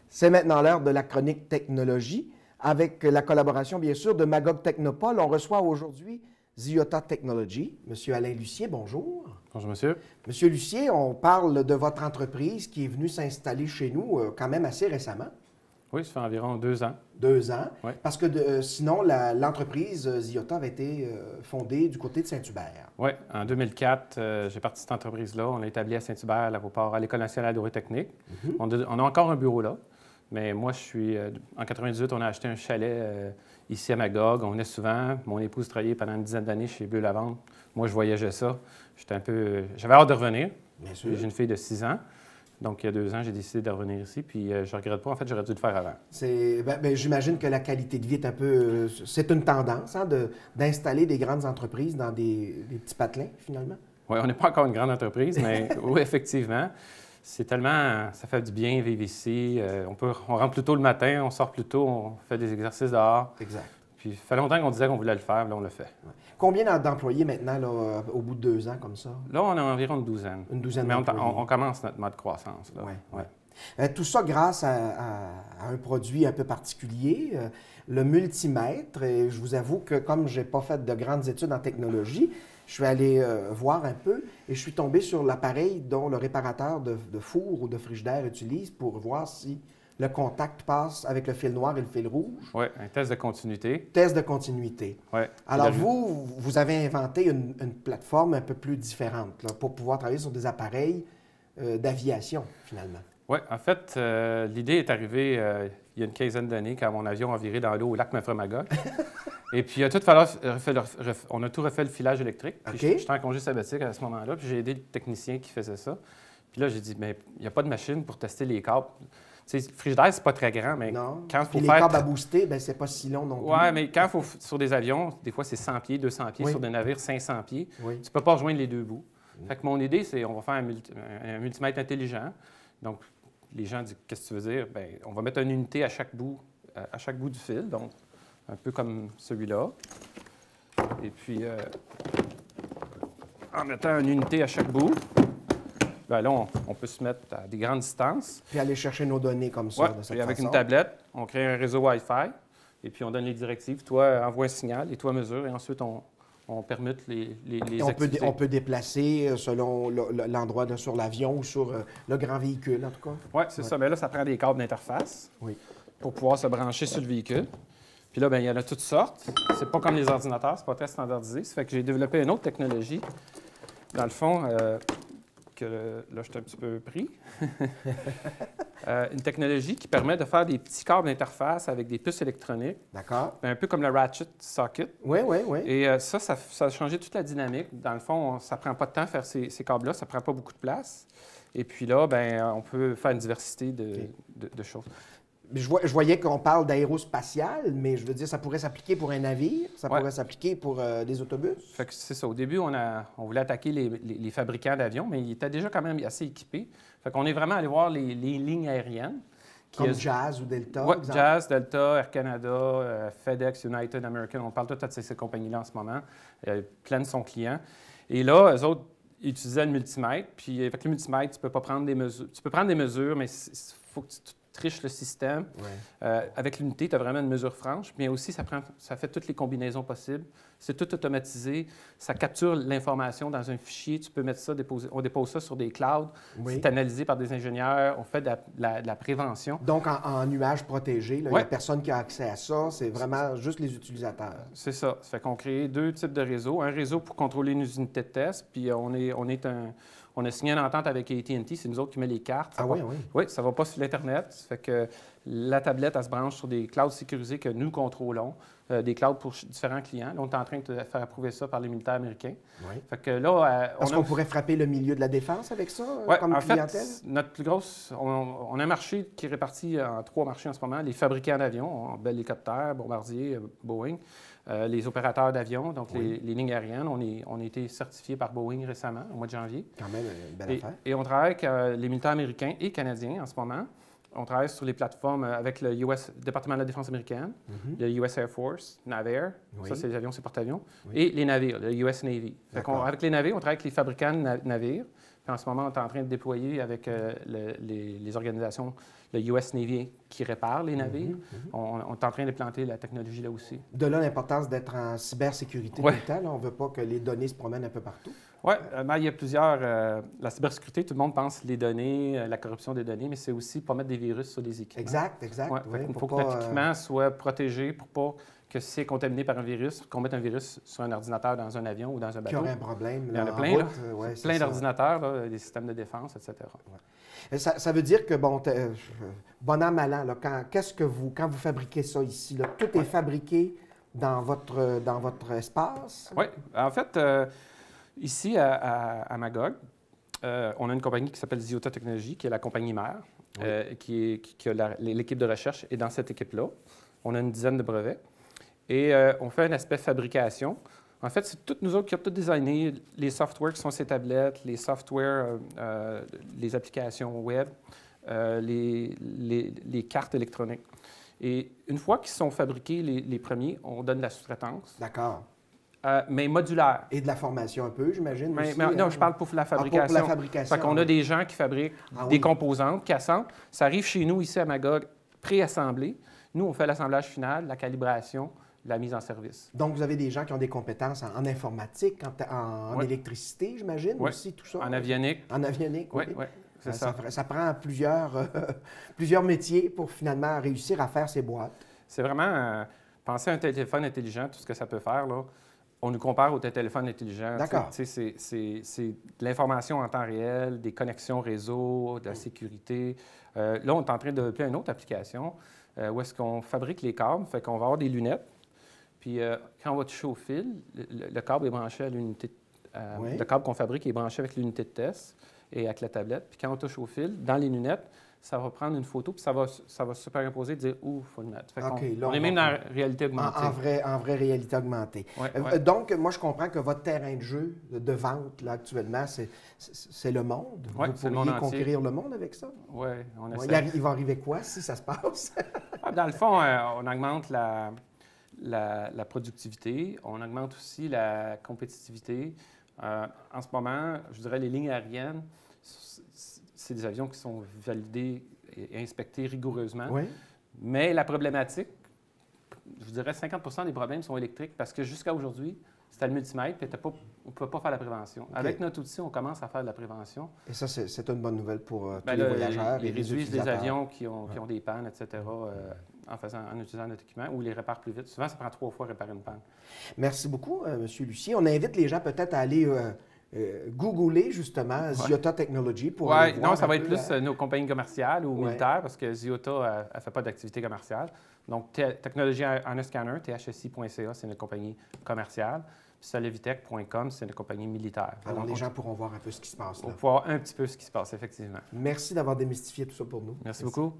C'est maintenant l'heure de la chronique technologie, avec la collaboration, bien sûr, de Magog Technopole. On reçoit aujourd'hui Ziota Technology. Monsieur Alain Lucier, bonjour. Bonjour, monsieur. Monsieur Lucier, on parle de votre entreprise qui est venue s'installer chez nous quand même assez récemment. Oui, ça fait environ 2 ans. 2 ans. Oui. Parce que sinon, l'entreprise Ziota avait été fondée du côté de Saint-Hubert. Oui, en 2004, j'ai parti de cette entreprise-là. On l'a établie à Saint-Hubert, à l'aéroport, à l'École nationale d'Aérotécnique. On a encore un bureau là. Mais moi, en 98, on a acheté un chalet ici à Magog. On venait souvent. Mon épouse travaillait pendant une dizaine d'années chez Bleu-Lavande. Moi, je voyageais ça. J'avais hâte de revenir. Bien sûr. J'ai une fille de 6 ans. Donc, il y a 2 ans, j'ai décidé de revenir ici. Puis, je ne regrette pas. En fait, j'aurais dû le faire avant. J'imagine que la qualité de vie est un peu... c'est une tendance hein, d'installer des grandes entreprises dans des petits patelins, finalement. Oui, on n'est pas encore une grande entreprise, mais oui, effectivement. C'est tellement... Ça fait du bien vivre ici. On rentre plus tôt le matin, on sort plus tôt, on fait des exercices dehors. Exact. Puis, ça fait longtemps qu'on disait qu'on voulait le faire, là, on le fait. Ouais. Combien d'employés maintenant, là, au bout de 2 ans, comme ça? Là, on a environ une douzaine. Une douzaine mais d'employés. on commence notre mode croissance. Oui. Ouais. Tout ça grâce à un produit un peu particulier, le multimètre. Et je vous avoue que comme je n'ai pas fait de grandes études en technologie, je suis allé voir un peu et je suis tombé sur l'appareil dont le réparateur de four ou de frigidaire utilise pour voir si le contact passe avec le fil noir et le fil rouge. Oui, un test de continuité. Test de continuité. Ouais. Alors, vous avez inventé une plateforme un peu plus différente là, pour pouvoir travailler sur des appareils d'aviation, finalement. Oui, en fait, l'idée est arrivée il y a une quinzaine d'années quand mon avion a viré dans l'eau au lac Mefremagog. Et puis, il a tout fallu on a tout refait le filage électrique. Puis Okay. j'étais en congé sabbatique à ce moment-là, puis j'ai aidé le technicien qui faisait ça. Puis là, j'ai dit, mais il n'y a pas de machine pour tester les câbles. Tu sais, le frigidaire, c'est pas très grand, mais non. quand il faut les faire... câbles à booster, ben c'est pas si long non plus. Oui, mais quand il faut... Sur des avions, des fois, c'est 100 pieds, 200 pieds. Oui. Sur des navires, 500 pieds. Oui. Tu peux pas rejoindre les deux bouts. Fait que mon idée, c'est on va faire un multimètre intelligent. Donc, les gens disent, qu'est-ce que tu veux dire? Bien, on va mettre une unité à chaque bout du fil, donc un peu comme celui-là. Et puis, en mettant une unité à chaque bout, bien là, on peut se mettre à des grandes distances. Puis aller chercher nos données comme ça, Ouais, de cette puis avec façon. une tablette, on crée un réseau Wi-Fi, et puis on donne les directives. Toi, envoie un signal, et toi, mesure, et ensuite, on permute les activités. On peut déplacer selon l'endroit sur l'avion ou sur le grand véhicule, en tout cas. Oui, c'est ça. Mais là, ça prend des câbles d'interface pour pouvoir se brancher sur le véhicule. Puis là, bien, il y en a toutes sortes. C'est pas comme les ordinateurs, c'est pas très standardisé. Ça fait que j'ai développé une autre technologie, dans le fond, là, je suis un petit peu pris. Une technologie qui permet de faire des petits câbles d'interface avec des puces électroniques. D'accord. Un peu comme le ratchet socket. Oui. Et ça a changé toute la dynamique. Dans le fond, ça ne prend pas de temps à faire ces câbles-là, ça ne prend pas beaucoup de place. Et puis là, bien, on peut faire une diversité de choses. Je voyais qu'on parle d'aérospatial, mais je veux dire, ça pourrait s'appliquer pour un navire, ça pourrait s'appliquer pour des autobus. Fait que c'est ça. Au début, on voulait attaquer les fabricants d'avions, mais ils étaient déjà quand même assez équipés. Fait qu'on est vraiment allé voir les lignes aériennes. Comme Jazz ou Delta, Oui, Jazz, Delta, Air Canada, FedEx, United, American. On parle toutes de ces compagnies-là en ce moment. Plein sont clients. Et là, eux autres utilisaient le multimètre. Puis avec le multimètre, tu peux pas prendre des mesures. Tu peux prendre des mesures, mais il faut que tu triches le système. Avec l'unité, tu as vraiment une mesure franche, mais aussi, ça fait toutes les combinaisons possibles. C'est tout automatisé. Ça capture l'information dans un fichier. Tu peux mettre ça, on dépose ça sur des clouds. C'est analysé par des ingénieurs. On fait de la prévention. Donc, en nuage protégé, il n'y a personne qui a accès à ça. C'est vraiment juste les utilisateurs. C'est ça. Ça fait qu'on crée 2 types de réseaux. Un réseau pour contrôler nos unités de test, puis on a signé une entente avec AT&T, c'est nous autres qui met les cartes. Oui. Oui, ça ne va pas sur l'Internet. Ça fait que la tablette, elle se branche sur des clouds sécurisés que nous contrôlons, des clouds pour différents clients. Là, on est en train de faire approuver ça par les militaires américains. Fait que là, est-ce qu'on pourrait frapper le milieu de la défense avec ça, comme clientèle? Fait, notre plus grosse... On a un marché qui est réparti en 3 marchés en ce moment. Les fabricants d'avions, Bell Hélicoptère, Bombardier, Boeing. Les opérateurs d'avions, donc les lignes aériennes. On a été certifiés par Boeing récemment, au mois de janvier. Quand même une belle affaire. Et on travaille avec les militaires américains et canadiens en ce moment. On travaille sur les plateformes avec le département de la Défense américaine, le US Air Force, Navair, ça c'est les avions, c'est porte-avions, et les navires, le US Navy. Avec les navires, on travaille avec les fabricants de navires. Puis en ce moment, on est en train de déployer avec les organisations, le US Navy qui répare les navires. On est en train d'implanter la technologie là aussi. De là l'importance d'être en cybersécurité tout le temps. Là. On ne veut pas que les données se promènent un peu partout. Oui, il y a plusieurs... la cybersécurité, tout le monde pense les données, la corruption des données, mais c'est aussi pas mettre des virus sur les équipements. Exact. Il faut que notre équipement soit protégé pour pas que si c'est contaminé par un virus, qu'on mette un virus sur un ordinateur dans un avion ou dans un bateau. Qu'il y aurait un problème. Il y en a plein, là. Plein d'ordinateurs, des systèmes de défense, etc. Ouais. Ça veut dire que, bon an, mal an, là, quand vous fabriquez ça ici, là, tout est fabriqué dans votre espace? Oui. En fait, ici, à Magog, on a une compagnie qui s'appelle Ziota Technologies, qui est la compagnie mère, qui a l'équipe de recherche. Et dans cette équipe-là, on a une dizaine de brevets. Et on fait un aspect fabrication. En fait, c'est toutes nous autres qui avons tout designé, les softwares qui sont ces tablettes, les softwares, les applications web, les cartes électroniques. Et une fois qu'ils sont fabriqués, les premiers, on donne de la sous-traitance. D'accord. Mais modulaire. Et de la formation un peu, j'imagine aussi. Non, je parle pour la fabrication. Pour la fabrication. Fait qu'on a des gens qui fabriquent des composantes, qui assemblent. Ça arrive chez nous, ici à Magog, préassemblé. Nous, on fait l'assemblage final, la calibration, la mise en service. Donc, vous avez des gens qui ont des compétences en informatique, en électricité, j'imagine, aussi, tout ça? En avionique. En avionique, oui. C'est ça. Ça prend plusieurs métiers pour finalement réussir à faire ces boîtes. C'est vraiment penser à un téléphone intelligent, tout ce que ça peut faire, là. On nous compare au téléphone intelligent. D'accord. C'est de l'information en temps réel, des connexions réseau, de la sécurité. Là, on est en train de développer une autre application où est-ce qu'on fabrique les câbles. Fait qu'on va avoir des lunettes. Puis quand on va toucher au fil, le câble est branché à l'unité. Le câble qu'on fabrique est branché avec l'unité de test et avec la tablette. Puis quand on touche au fil, dans les lunettes, ça va prendre une photo, puis ça va superimposer et dire où il faut le mettre. On est même dans la réalité augmentée. En vraie réalité augmentée. Donc, moi, je comprends que votre terrain de jeu, de vente, là, actuellement, c'est le monde. Oui, vous pourriez conquérir le monde avec ça? Oui, on essaie. Il va arriver quoi si ça se passe? Dans le fond, on augmente la productivité, on augmente aussi la compétitivité. En ce moment, je dirais les lignes aériennes, c'est des avions qui sont validés et inspectés rigoureusement. Oui. Mais la problématique, je dirais 50 des problèmes sont électriques parce que jusqu'à aujourd'hui, c'était le multimètre et on ne pouvait pas faire la prévention. Okay. Avec notre outil, on commence à faire de la prévention. Et ça, c'est une bonne nouvelle pour tous les voyageurs. Ils réduisent les avions qui ont des pannes, etc., en utilisant notre équipement, ou ils les réparent plus vite. Souvent, ça prend 3 fois réparer une panne. Merci beaucoup, M. Lucier. On invite les gens peut-être à aller googler, justement, Ziota Technologies pour aller voir. Non, ça va être plus nos compagnies commerciales ou militaires, parce que Ziota ne fait pas d'activité commerciale. Donc, Technologie en scanner, thsi.ca, c'est une compagnie commerciale. Puis solevitech.com, c'est une compagnie militaire. Alors, les gens pourront voir un peu ce qui se passe là. On pourra voir un petit peu ce qui se passe, effectivement. Merci d'avoir démystifié tout ça pour nous. Merci beaucoup.